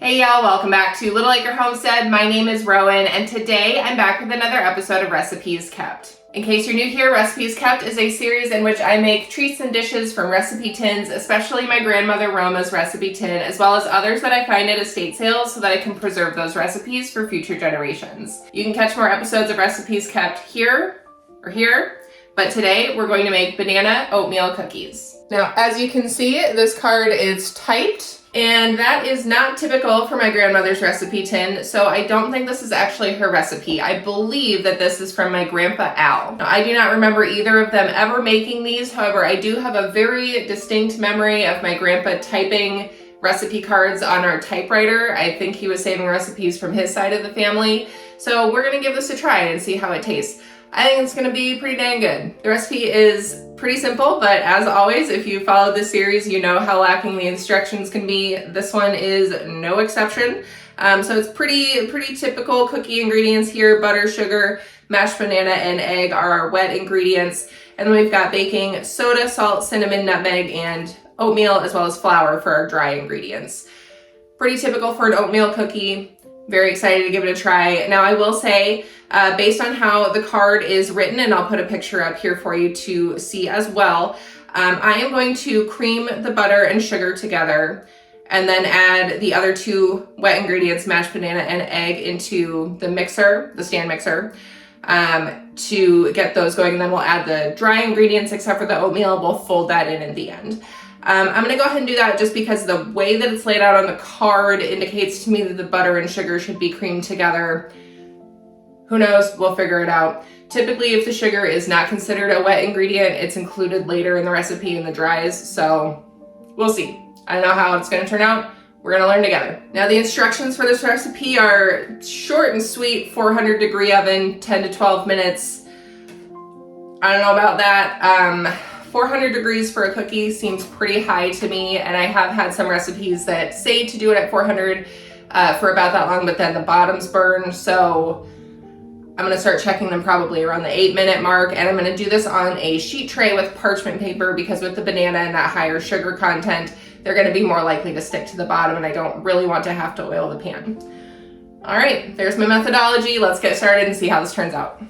Hey y'all, welcome back to Little Acre Homestead. My name is Rowan, and today I'm back with another episode of Recipes Kept. In case you're new here, Recipes Kept is a series in which I make treats and dishes from recipe tins, especially my grandmother Roma's recipe tin, as well as others that I find at estate sales so that I can preserve those recipes for future generations. You can catch more episodes of Recipes Kept here or here, but today we're going to make banana oatmeal cookies. Now, as you can see, this card is typed, and that is not typical for my grandmother's recipe tin, so I don't think this is actually her recipe. I believe that this is from my grandpa Al. Now, I do not remember either of them ever making these. However, I do have a very distinct memory of my grandpa typing recipe cards on our typewriter. I think he was saving recipes from his side of the family. So we're gonna give this a try and see how it tastes. I think it's gonna be pretty dang good. The recipe is pretty simple, but as always, if you followed this series, you know how lacking the instructions can be. This one is no exception. So it's pretty typical cookie ingredients here. Butter, sugar, mashed banana, and egg are our wet ingredients. And then we've got baking soda, salt, cinnamon, nutmeg, and oatmeal, as well as flour for our dry ingredients. Pretty typical for an oatmeal cookie. Very excited to give it a try. Now I will say, based on how the card is written, and I'll put a picture up here for you to see as well, I am going to cream the butter and sugar together and then add the other two wet ingredients, mashed banana and egg, into the mixer, the stand mixer, to get those going. And then we'll add the dry ingredients except for the oatmeal. We'll fold that in at the end. I'm gonna go ahead and do that just because the way that it's laid out on the card indicates to me that the butter and sugar should be creamed together. Who knows? We'll figure it out. Typically, if the sugar is not considered a wet ingredient, it's included later in the recipe in the dries, so we'll see. I don't know how it's gonna turn out. We're gonna learn together. Now, the instructions for this recipe are short and sweet: 400-degree oven, 10 to 12 minutes. I don't know about that. 400 degrees for a cookie seems pretty high to me, and I have had some recipes that say to do it at 400 for about that long, but then the bottoms burn, so I'm gonna start checking them probably around the 8-minute mark, and I'm gonna do this on a sheet tray with parchment paper because with the banana and that higher sugar content, they're gonna be more likely to stick to the bottom, and I don't really want to have to oil the pan. All right, there's my methodology. Let's get started and see how this turns out.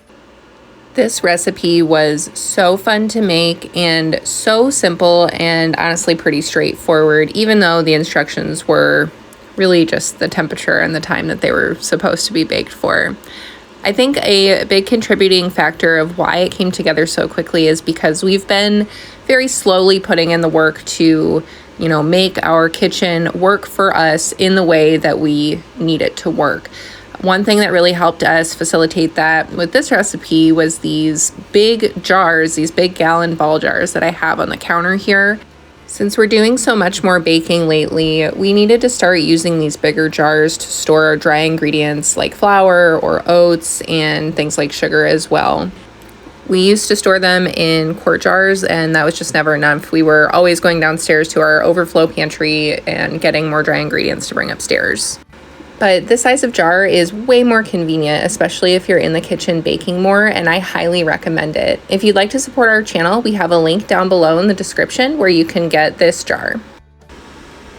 This recipe was so fun to make and so simple and honestly pretty straightforward, even though the instructions were really just the temperature and the time that they were supposed to be baked for. I think a big contributing factor of why it came together so quickly is because we've been very slowly putting in the work to, make our kitchen work for us in the way that we need it to work. One thing that really helped us facilitate that with this recipe was these big jars, these big gallon ball jars that I have on the counter here. Since we're doing so much more baking lately, we needed to start using these bigger jars to store our dry ingredients like flour or oats and things like sugar as well. We used to store them in quart jars, and that was just never enough. We were always going downstairs to our overflow pantry and getting more dry ingredients to bring upstairs. But this size of jar is way more convenient, especially if you're in the kitchen baking more, and I highly recommend it. If you'd like to support our channel, we have a link down below in the description where you can get this jar.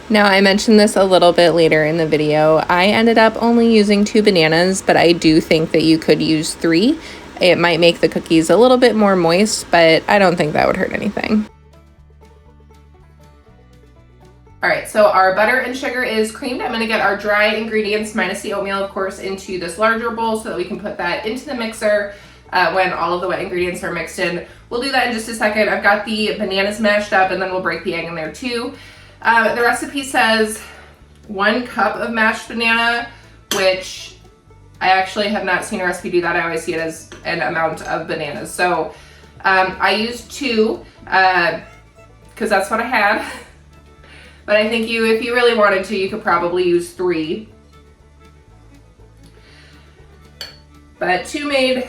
Now, I mentioned this a little bit later in the video. I ended up only using 2 bananas, but I do think that you could use 3. It might make the cookies a little bit more moist, but I don't think that would hurt anything. All right, so our butter and sugar is creamed. I'm gonna get our dry ingredients, minus the oatmeal, of course, into this larger bowl so that we can put that into the mixer when all of the wet ingredients are mixed in. We'll do that in just a second. I've got the bananas mashed up, and then we'll break the egg in there too. The recipe says 1 cup of mashed banana, which I actually have not seen a recipe do that. I always see it as an amount of bananas. So I used 2 because that's what I had. But I think if you really wanted to, you could probably use 3. But 2 made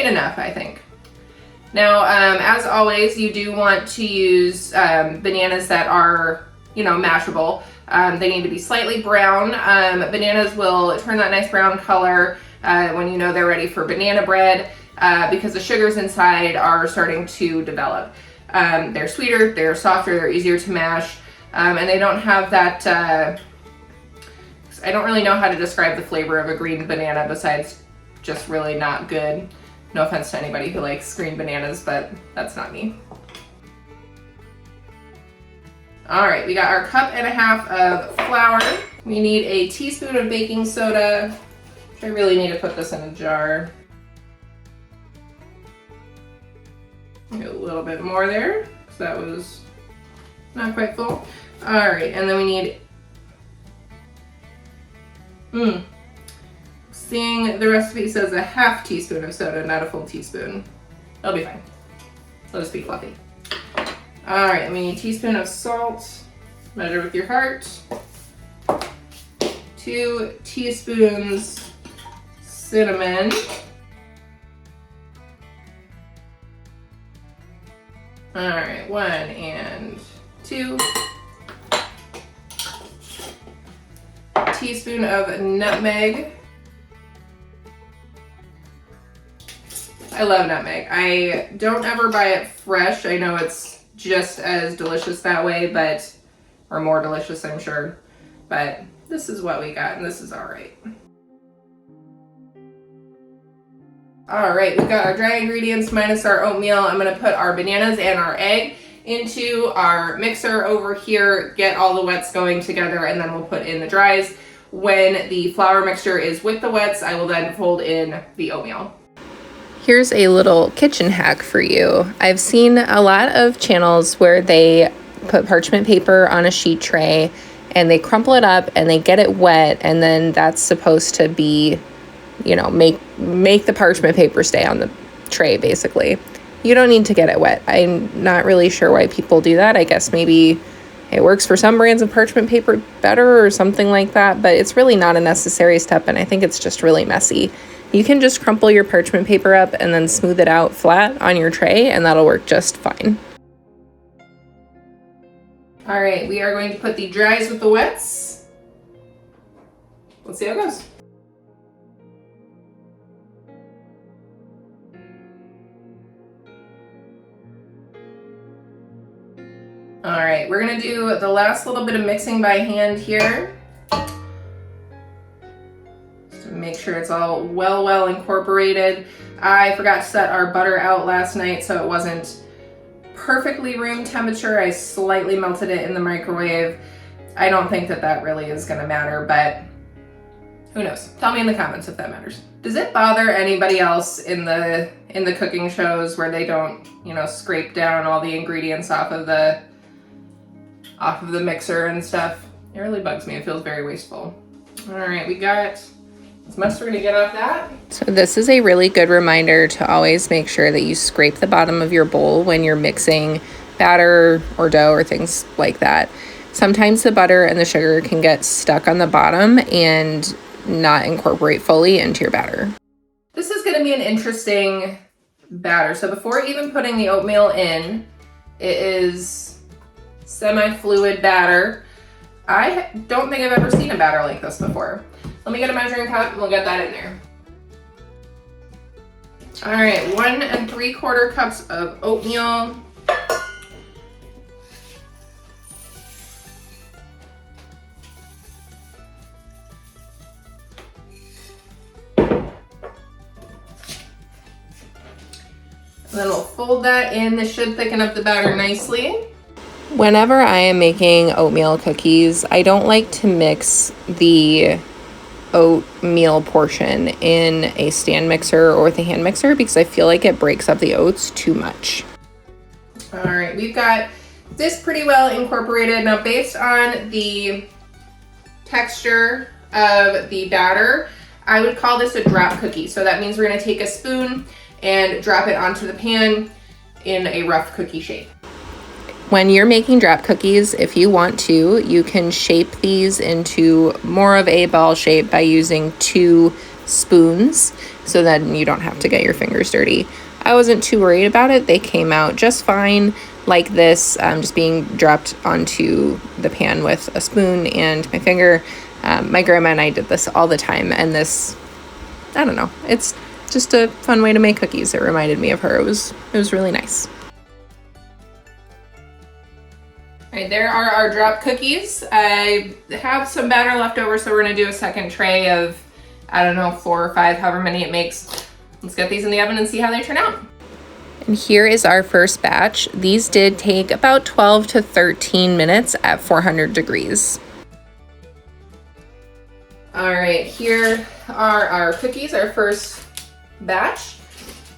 enough, I think. Now, as always, you do want to use bananas that are, mashable. They need to be slightly brown. Bananas will turn that nice brown color when they're ready for banana bread because the sugars inside are starting to develop. They're sweeter, they're softer, they're easier to mash. And they don't have that I don't really know how to describe the flavor of a green banana besides just really not good. No offense to anybody who likes green bananas, but that's not me. All right, we got our 1.5 cups of flour. We need a teaspoon of baking soda. I really need to put this in a jar. Get a little bit more there, because that was not quite full. All right, and then we need, seeing the recipe says a 1/2 teaspoon of soda, not a full teaspoon. That'll be fine. Let us be fluffy. All right, and we need a teaspoon of salt. Measure with your heart. 2 teaspoons cinnamon. All right, 1 and 2. Teaspoon of nutmeg. I love nutmeg. I don't ever buy it fresh. I know it's just as delicious that way, or more delicious, I'm sure. But this is what we got, and this is all right. All right, we've got our dry ingredients minus our oatmeal. I'm gonna put our bananas and our egg into our mixer over here, get all the wets going together, and then we'll put in the dries. When the flour mixture is with the wets, I will then fold in the oatmeal. Here's a little kitchen hack for you. I've seen a lot of channels where they put parchment paper on a sheet tray and they crumple it up and they get it wet, and then that's supposed to be, you know, make the parchment paper stay on the tray, basically. You don't need to get it wet. I'm not really sure why people do that. I guess maybe it works for some brands of parchment paper better or something like that, but it's really not a necessary step, and I think it's just really messy. You can just crumple your parchment paper up and then smooth it out flat on your tray, and that'll work just fine. All right, we are going to put the dries with the wets. Let's see how it goes. All right, we're gonna do the last little bit of mixing by hand here. Just to make sure it's all well incorporated. I forgot to set our butter out last night, so it wasn't perfectly room temperature. I slightly melted it in the microwave. I don't think that really is gonna matter, but who knows? Tell me in the comments if that matters. Does it bother anybody else in the cooking shows where they don't, you know, scrape down all the ingredients off of the mixer and stuff? It really bugs me. It feels very wasteful. All right, we got as much as we're gonna get off that. So this is a really good reminder to always make sure that you scrape the bottom of your bowl when you're mixing batter or dough or things like that. Sometimes the butter and the sugar can get stuck on the bottom and not incorporate fully into your batter. This is gonna be an interesting batter. So before even putting the oatmeal in, it is semi-fluid batter. I don't think I've ever seen a batter like this before. Let me get a measuring cup and we'll get that in there. All right, 1 3/4 cups of oatmeal. And then we'll fold that in. This should thicken up the batter nicely. Whenever I am making oatmeal cookies, I don't like to mix the oatmeal portion in a stand mixer or with a hand mixer because I feel like it breaks up the oats too much. All right, we've got this pretty well incorporated. Now, based on the texture of the batter, I would call this a drop cookie. So that means we're gonna take a spoon and drop it onto the pan in a rough cookie shape. When you're making drop cookies, if you want to, you can shape these into more of a ball shape by using 2 spoons, so then you don't have to get your fingers dirty. I wasn't too worried about it. They came out just fine like this, just being dropped onto the pan with a spoon and my finger. My grandma and I did this all the time, and this, I don't know, it's just a fun way to make cookies. It reminded me of her. It was really nice. All right, there are our drop cookies. I have some batter left over, so we're gonna do a second tray of, I don't know, 4 or 5, however many it makes. Let's get these in the oven and see how they turn out. And here is our first batch. These did take about 12 to 13 minutes at 400 degrees. All right, here are our cookies, our first batch.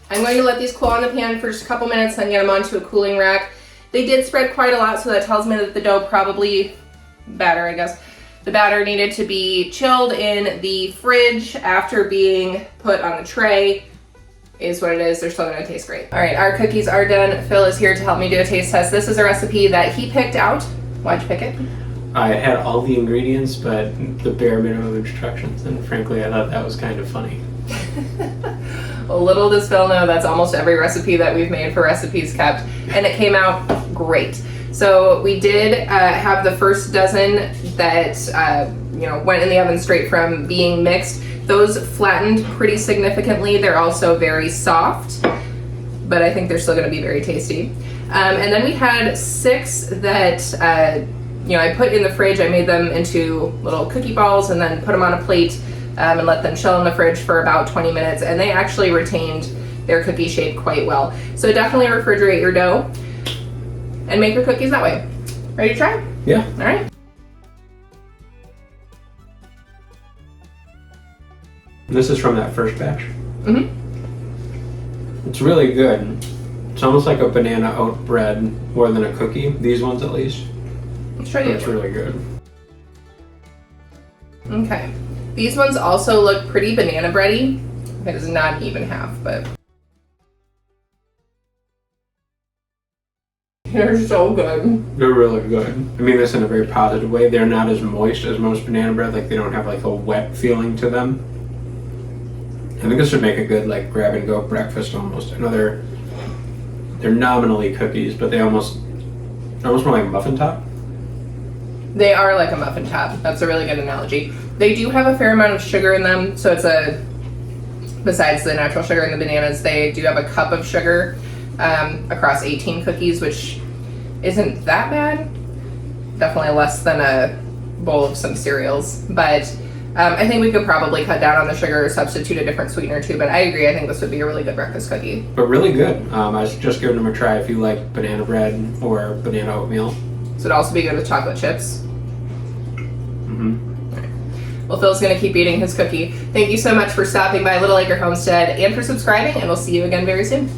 I'm going to let these cool on the pan for just a couple minutes, then get them onto a cooling rack. They did spread quite a lot, so that tells me that the dough probably, the batter needed to be chilled in the fridge after being put on the tray. Is what it is. They're still gonna taste great. All right, our cookies are done. Phil is here to help me do a taste test. This is a recipe that he picked out. Why'd you pick it? I had all the ingredients, but the bare minimum instructions, and frankly, I thought that was kind of funny. Well, little does Phil know that's almost every recipe that we've made for Recipes Kept, and it came out great. So we did have the first dozen that went in the oven straight from being mixed. Those flattened pretty significantly. They're also very soft, but I think they're still going to be very tasty. And then we had 6 that I put in the fridge. I made them into little cookie balls and then put them on a plate and let them chill in the fridge for about 20 minutes, and they actually retained their cookie shape quite well. So definitely refrigerate your dough and make your cookies that way. Ready to try? Yeah. All right. This is from that first batch. Mm-hmm. It's really good. It's almost like a banana oat bread more than a cookie. These ones, at least. Let's try the It's really good. Okay. These ones also look pretty banana bready. It is not even half, but they're so good. They're really good. I mean this in a very positive way. They're not as moist as most banana bread. Like, they don't have like a wet feeling to them. I think this would make a good like grab and go breakfast almost. I know they're nominally cookies, but they're almost more like a muffin top. They are like a muffin top. That's a really good analogy. They do have a fair amount of sugar in them, so besides the natural sugar in the bananas, they do have a cup of sugar across 18 cookies, which isn't that bad. Definitely less than a bowl of some cereals, but I think we could probably cut down on the sugar or substitute a different sweetener too, but I agree. I think this would be a really good breakfast cookie. But really good. I was just giving them a try if you like banana bread or banana oatmeal. So it'd also be good with chocolate chips. Mm-hmm. Well, Phil's going to keep eating his cookie. Thank you so much for stopping by Little Acre Homestead and for subscribing, and we'll see you again very soon.